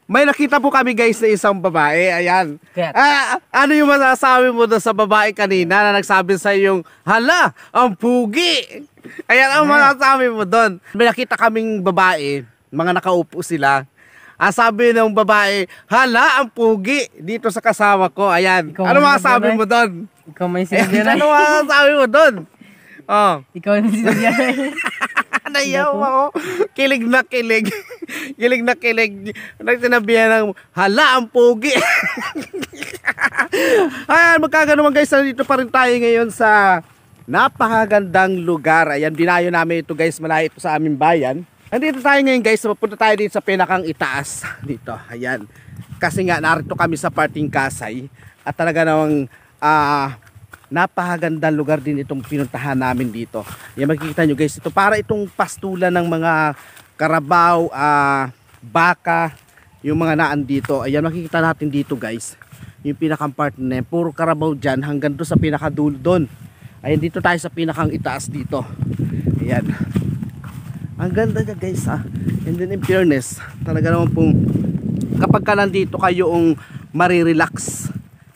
May nakita po kami guys na isang babae. Ayan. Ano yung masasabi mo doon sa babae kanina na nagsabi sa yung hala, ang pugi. Ayan ang masasabi mo doon. May nakita kaming babae, mga nakaupo sila. Sabi ng babae, hala, ang pugi dito sa kasama ko. Ayan. Ano masasabi mo doon? Ikaw may sinabyan. Ano masasabi mo doon? Oh. Ikaw may sinabyan. Nayaw ako. Kilig na kilig. Kilig na kilig. Nagsinabihan ng hala ang pugi. Ayan, magkagano naman guys. Nandito pa rin tayo ngayon sa napakagandang lugar. Ayan, dinayo namin ito guys. Malayo ito sa aming bayan. Nandito tayo ngayon guys. Mapunta tayo dito sa pinakang itaas. Dito, ayan. Kasi nga narito kami sa parting Kasay. At talaga namang napakagandang lugar din itong pinuntahan namin dito. Yan, makikita nyo guys, ito para itong pastulan ng mga karabaw, baka, yung mga naan dito. Ayan, makikita natin dito guys, yung pinakang part na yan, puro karabaw dyan hanggang doon sa pinakadulo doon. Ayan, dito tayo sa pinakang itaas dito. Ayan, ang ganda niya guys and then in fairness, talaga naman pong kapag ka nandito kayong marirelax,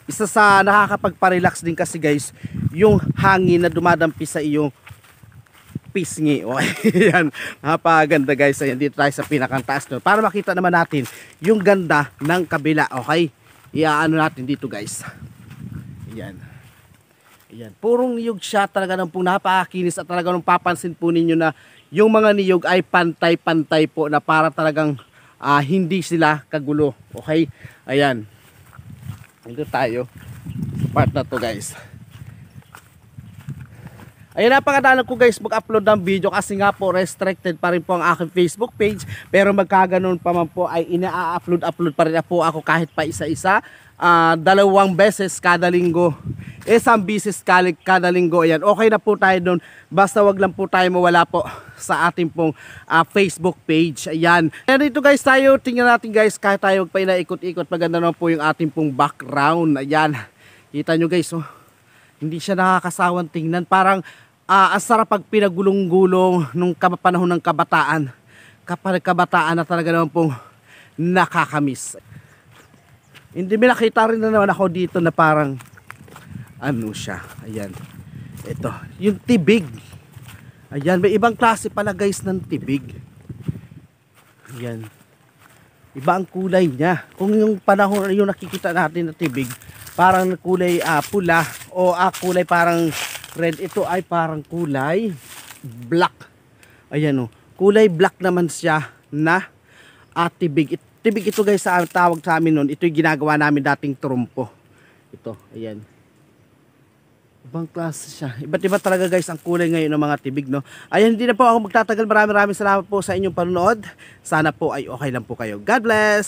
isa sa nakakapagparelax din kasi guys, yung hangin na dumadampi sa iyong pisngi. Okay, yan. Napakaganda guys. Ayan, dito tayo sa pinakang taas doon. Para makita naman natin yung ganda ng kabila. Okay, iaano natin dito guys. Ayan. Ayan. Purong niyog siya. Talaga nang pong napakakinis at talaga nang papansin po ninyo na yung mga niyog ay pantay-pantay po na para talagang hindi sila kagulo. Okay, ayan. Dito tayo part na to guys. Ayun, napakadalang ko guys mag-upload ng video kasi nga po restricted pa rin po ang aking Facebook page, pero magkaganon pa man po ay ina-upload pa rin po ako kahit pa isa-isa, 2 beses kada linggo, isang beses kada linggo. Ayan, okay na po tayo doon, basta wag lang po tayo mawala po sa ating pong Facebook page. Ayan, and dito guys tayo, tingnan natin guys, kahit tayo pa inaikot-ikot, maganda naman po yung ating pong background. Ayan, kita nyo guys, oh, hindi siya nakakasawang tingnan, parang ang sarap pag pinagulong-gulong nung panahon ng kabataan. Kapag kabataan na talaga naman pong nakakamiss. Hindi may nakita rin na naman ako dito na parang ano siya. Ayan. Ito, yung tibig. Ayan, may ibang klase pala guys ng tibig. Ayan. Iba ang kulay niya. Kung yung panahon yung nakikita natin na tibig, parang kulay pula o kulay parang red, ito ay parang kulay black. Ayan o, kulay black naman siya na tibig. Tibig ito guys, sa tawag sa amin nun, ito yung ginagawa namin dating trumpo. Ito, ayan. Ibang klase siya. Iba't iba talaga guys ang kulay ngayon ng mga tibig, no? Ayan, hindi na po ako magtatagal. Maraming salamat po sa inyong panonood. Sana po ay okay lang po kayo. God bless!